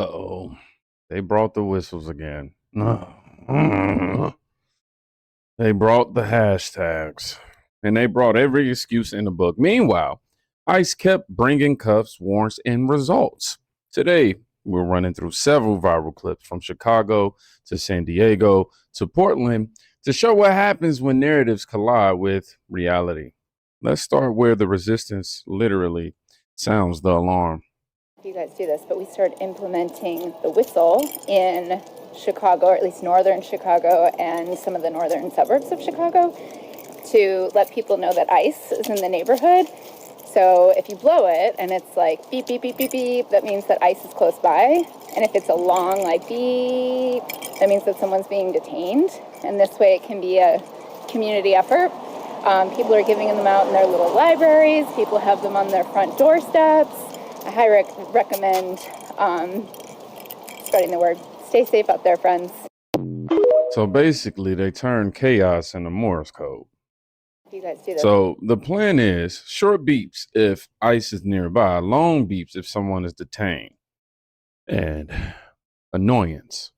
Uh-oh. They brought the whistles again. They brought the hashtags. And they brought every excuse in the book. Meanwhile, ICE kept bringing cuffs, warrants, and results. Today, we're running through several viral clips from Chicago to San Diego to Portland to show what happens when narratives collide with reality. Let's start where the resistance literally sounds the alarm. You guys do this, but we started implementing the whistle in Chicago, or at least northern Chicago and some of the northern suburbs of Chicago, to let people know that ICE is in the neighborhood. So if you blow it and it's like beep, beep, beep, beep, beep, that means that ICE is close by. And if it's a long like beep, that means that someone's being detained. And this way it can be a community effort. People are giving them out in their little libraries. People have them on their front doorsteps. I highly recommend spreading the word. Stay safe out there, friends. So basically, they turn chaos into Morse code. You guys do this. So the plan is short beeps if ICE is nearby, long beeps if someone is detained, and annoyance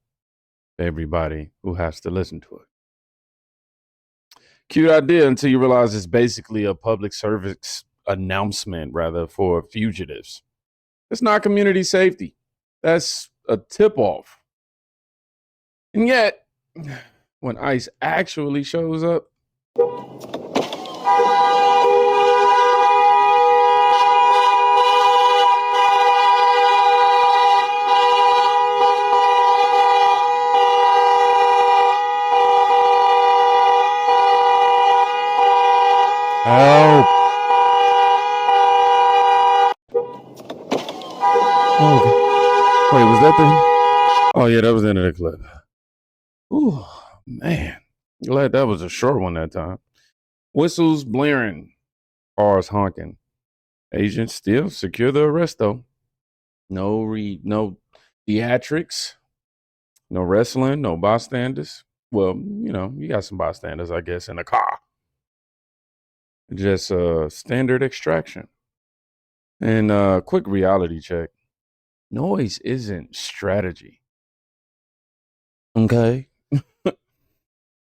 to everybody who has to listen to it. Cute idea until you realize it's basically a public service announcement, rather, for fugitives. It's not community safety. That's a tip-off. And yet, when ICE actually shows up, help. Oh, wait, was that the... Oh, yeah, that was the end of the clip. Ooh, man. Glad that was a short one that time. Whistles blaring, cars honking. Agents still secure the arrest, though. No theatrics, no wrestling, no bystanders. Well, you got some bystanders, I guess, in a car. Just standard extraction. And quick reality check. Noise isn't strategy. Okay?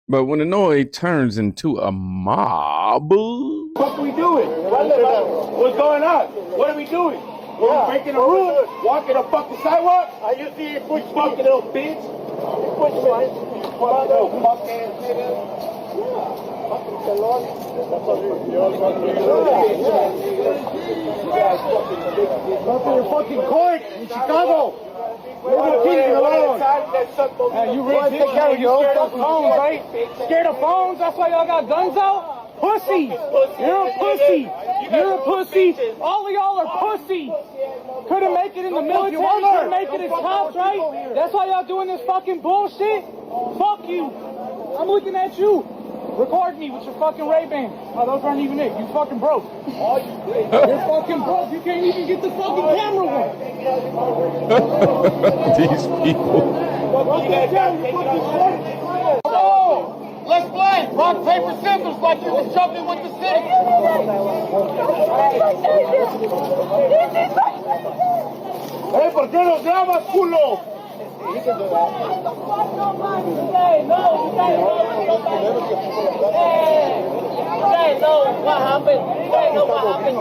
But when the noise turns into a mob... What are we doing? What's going on? What are we doing? We're breaking a rule, walking a fucking sidewalk. Are you see you push fucking little bitch? You push me. Fucking little fucking nigga. Fucking pelon. Go to your fucking court in Chicago. Leave the kids alone. You really take care of your own fucking phones, right? Scared of phones? That's why y'all got guns out? Pussy! You're a pussy! You're a pussy! All of y'all are pussy! Couldn't make it in the military, couldn't make it as cops, right? That's why y'all doing this fucking bullshit? Fuck you! I'm looking at you! Record me with your fucking Ray-Ban. Oh, those aren't even it. You fucking broke. You're fucking broke. You can't even get the fucking camera one. These people. Oh, let's play rock, paper, scissors like you was jumping with the city. Hey, ¿por qué no grabas, culo? Hey, no, what happened? Hey, no, what happened?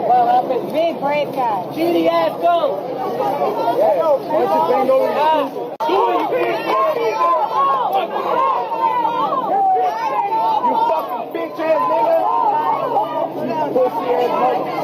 What happened? Big break guy. GD ass go. You fucking bitch ass nigga. You pussy ass nigga.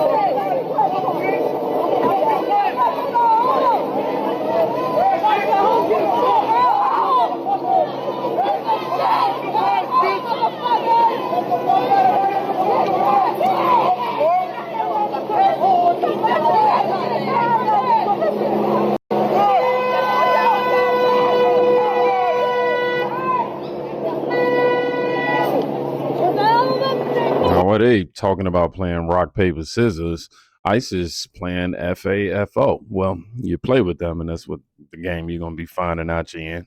Now, what they talking about playing rock, paper, scissors? ICE is playing FAFO. Well, you play with them, and that's what the game you're going to be finding out you in.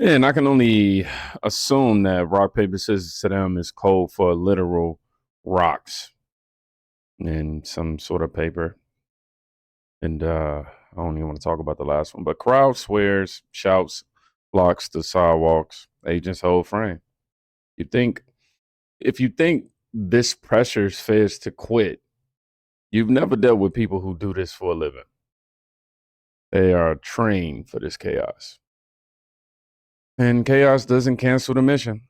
And I can only assume that rock, paper, scissors to them is code for literal rocks and some sort of paper. And I don't even want to talk about the last one, but crowd swears, shouts, blocks the sidewalks, agents hold frame. If you think this pressures feds to quit, you've never dealt with people who do this for a living. They are trained for this chaos. And chaos doesn't cancel the mission.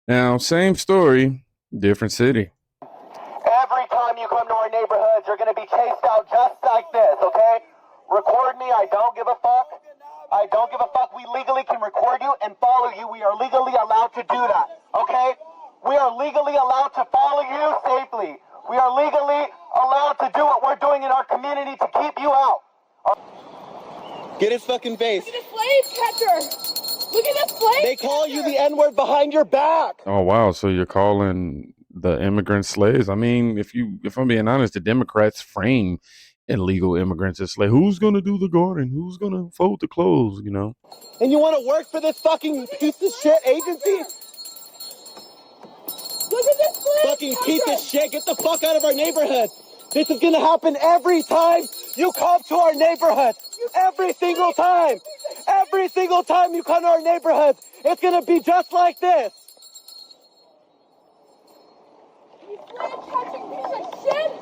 Now, same story, different city. Every time you come to our neighborhoods, you're going to be chased out just like this, okay? Record me. I don't give a fuck. I don't give a fuck. We legally can record you and follow you. We are legally allowed to do that, okay? We are legally allowed to follow you safely. We are legally allowed to do what we're doing in our community to keep you out. Get his fucking face. Look at the slave catcher. Look at the slave They call you the N-word behind your back. Oh, wow. So you're calling the immigrant slaves? I mean, if I'm being honest, the Democrats frame illegal immigrants as slaves. Who's going to do the garden? Who's going to fold the clothes, you know? And you want to work for this fucking piece of shit agency? Look at this slave Fucking catcher. piece of shit. Get the fuck out of our neighborhood. This is going to happen every time you come to our neighborhood. Every single time. Every single time you come to our neighborhood, it's going to be just like this. You slave catching piece of shit.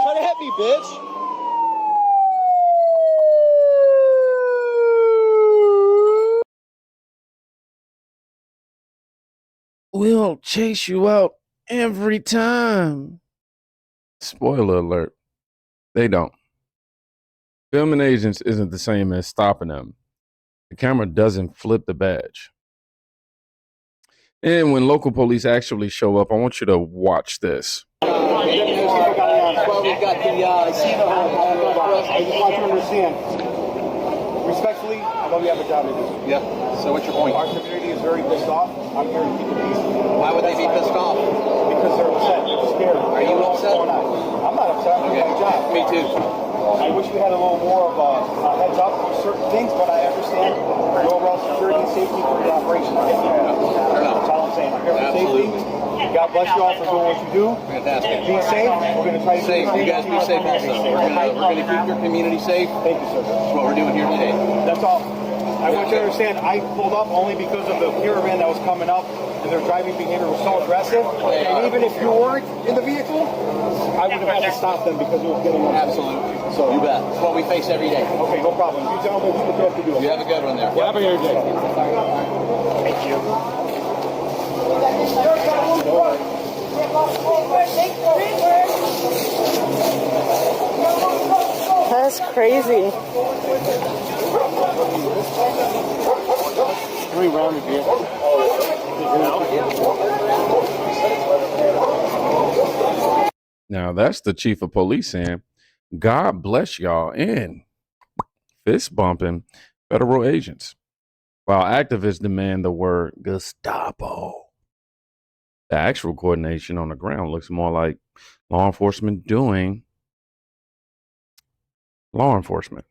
Try to hit me, bitch. We'll chase you out every time. Spoiler alert. They don't. Filming agents isn't the same as stopping them. The camera doesn't flip the badge. And when local police actually show up, I want you to watch this. Well, we've got the I just want you to understand. Respectfully, I know you have a job to do. Yeah. So what's your point? Our community is very pissed off. I'm here to keep it peaceful. Why would they be pissed off? Because they're upset. They're scared. Are you upset? I'm not upset. I'm doing my job. Me too. I wish we had a little more of a heads up for certain things, but I understand the overall security and safety for your operation. That's all I'm saying. I'm here for Absolutely. safety. God bless you all for doing what you do. Fantastic. Be safe. We're going to try to Safe. You guys be safe also. We're gonna keep your community safe. Thank you, sir. That's what we're doing here today. That's all. I want you to understand, I pulled up only because of the caravan that was coming up, and their driving behavior was so aggressive. And even if you weren't in the vehicle, I would have had to stop them because it was getting upset. Absolutely. So you bet. It's what we face every day. Okay, no problem. You tell me what you have to do. You have a good one there. Yeah, have a good day. Thank you. That's crazy. 3 rounds of beer. Now, that's the chief of police saying, God bless y'all, and fist bumping federal agents, while activists demand the word Gestapo. The actual coordination on the ground looks more like law enforcement doing law enforcement.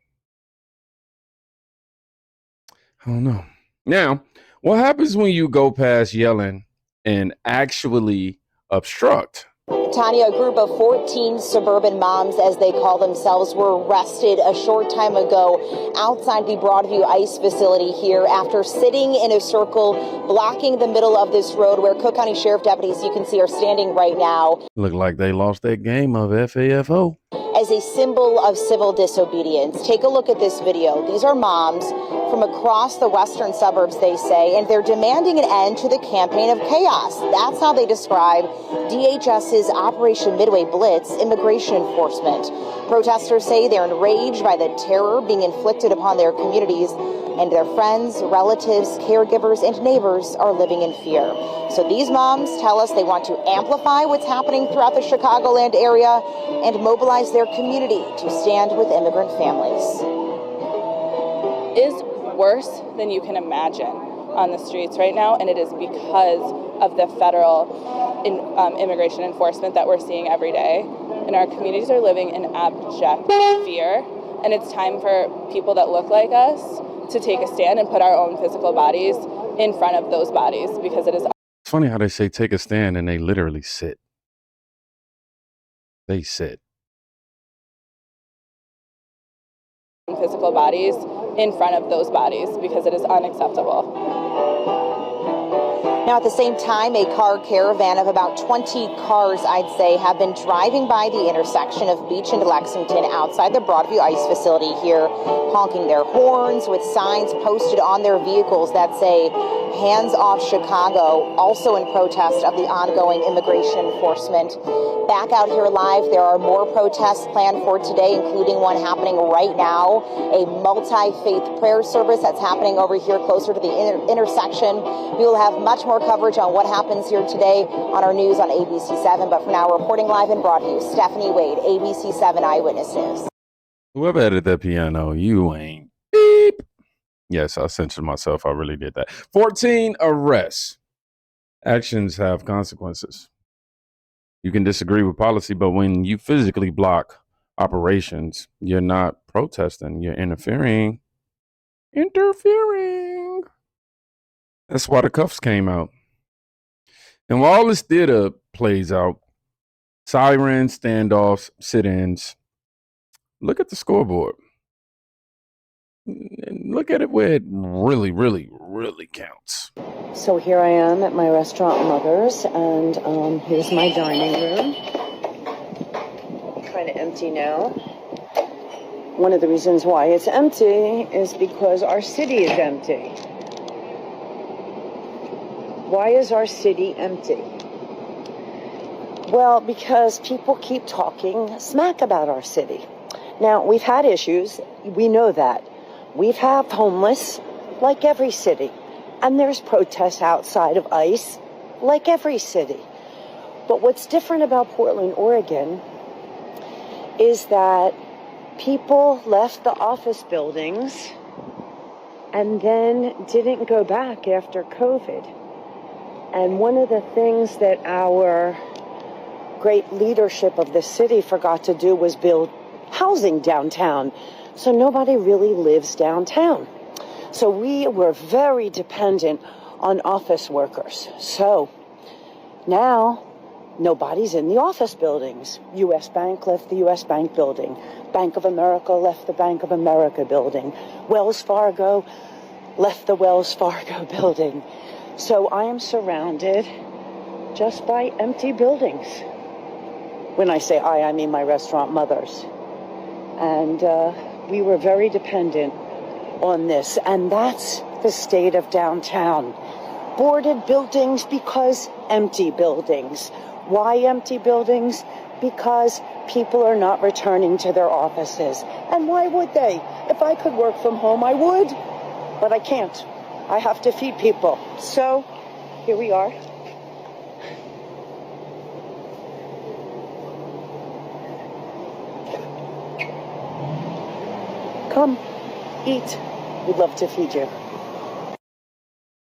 I don't know. Now, what happens when you go past yelling and actually obstruct? Tanya, a group of 14 suburban moms, as they call themselves, were arrested a short time ago outside the Broadview ICE facility here after sitting in a circle blocking the middle of this road where Cook County Sheriff deputies, you can see, are standing right now. Look like they lost that game of FAFO. As a symbol of civil disobedience. Take a look at this video. These are moms from across the western suburbs, they say, and they're demanding an end to the campaign of chaos. That's how they describe DHS's Operation Midway Blitz immigration enforcement. Protesters say they're enraged by the terror being inflicted upon their communities, and their friends, relatives, caregivers, and neighbors are living in fear. So these moms tell us they want to amplify what's happening throughout the Chicagoland area and mobilize their community to stand with immigrant families. Is worse than you can imagine on the streets right now, and it is because of the federal immigration enforcement that we're seeing every day. And our communities are living in abject fear, and it's time for people that look like us to take a stand and put our own physical bodies in front of those bodies because it is It's funny how they say take a stand and they literally sit. They sit. physical bodies in front of those bodies because it is unacceptable. Now, at the same time, a car caravan of about 20 cars, I'd say, have been driving by the intersection of Beach and Lexington outside the Broadview ICE facility here, honking their horns with signs posted on their vehicles that say, "Hands off Chicago," also in protest of the ongoing immigration enforcement. Back out here live, there are more protests planned for today, including one happening right now, a multi-faith prayer service that's happening over here closer to the intersection. We will have much more coverage on what happens here today on our news on ABC7. But for now, reporting live in Broadview, Stephanie Wade, ABC7 Eyewitness News. Whoever edited that piano, you ain't beep. Yes, I censored myself. I really did that. 14 arrests. Actions have consequences. You can disagree with policy, but when you physically block operations, you're not protesting, you're interfering. Interfering. That's why the cuffs came out. And while all this theater plays out, sirens, standoffs, sit-ins, look at the scoreboard. And look at it where it really, really, really counts. So here I am at my restaurant Mother's, and here's my dining room. Kind of empty now. One of the reasons why it's empty is because our city is empty. Why is our city empty? Well, because people keep talking smack about our city. Now, we've had issues. We know that. We've had homeless, like every city. And there's protests outside of ICE, like every city. But what's different about Portland, Oregon, is that people left the office buildings and then didn't go back after COVID. And one of the things that our great leadership of the city forgot to do was build housing downtown. So nobody really lives downtown. So we were very dependent on office workers. So now nobody's in the office buildings. U.S. Bank left the U.S. Bank building. Bank of America left the Bank of America building. Wells Fargo left the Wells Fargo building. So I am surrounded just by empty buildings. When I say I mean my restaurant Mother's. And we were very dependent on this. And that's the state of downtown. Boarded buildings because empty buildings. Why empty buildings? Because people are not returning to their offices. And why would they? If I could work from home, I would. But I can't. I have to feed people. So here we are. Come, eat. We'd love to feed you.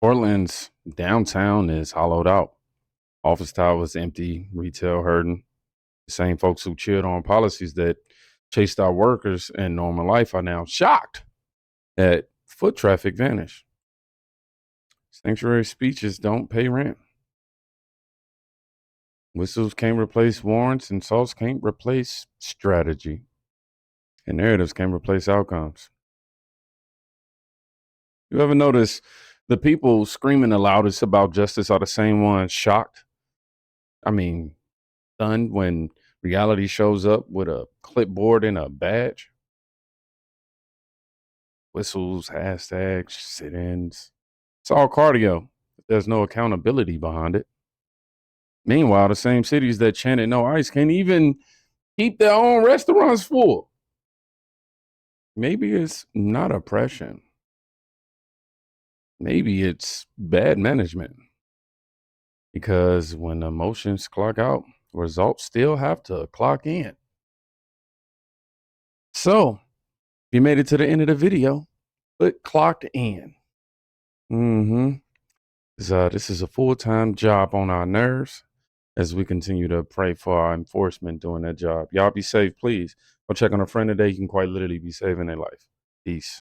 Portland's downtown is hollowed out. Office towers empty, retail hurting. The same folks who cheered on policies that chased our workers in normal life are now shocked that foot traffic vanished. Sanctuary speeches don't pay rent. Whistles can't replace warrants, and salts can't replace strategy. And narratives can't replace outcomes. You ever notice the people screaming the loudest about justice are the same ones shocked? I mean, stunned when reality shows up with a clipboard and a badge? Whistles, hashtags, sit-ins. It's all cardio. There's no accountability behind it. Meanwhile, the same cities that chanted no ICE can't even keep their own restaurants full. Maybe it's not oppression. Maybe it's bad management. Because when emotions clock out, results still have to clock in. So, if you made it to the end of the video, put clocked in. This is a full-time job on our nerves as we continue to pray for our enforcement doing that job. Y'all be safe, please. Go check on a friend today. You can quite literally be saving their life. Peace.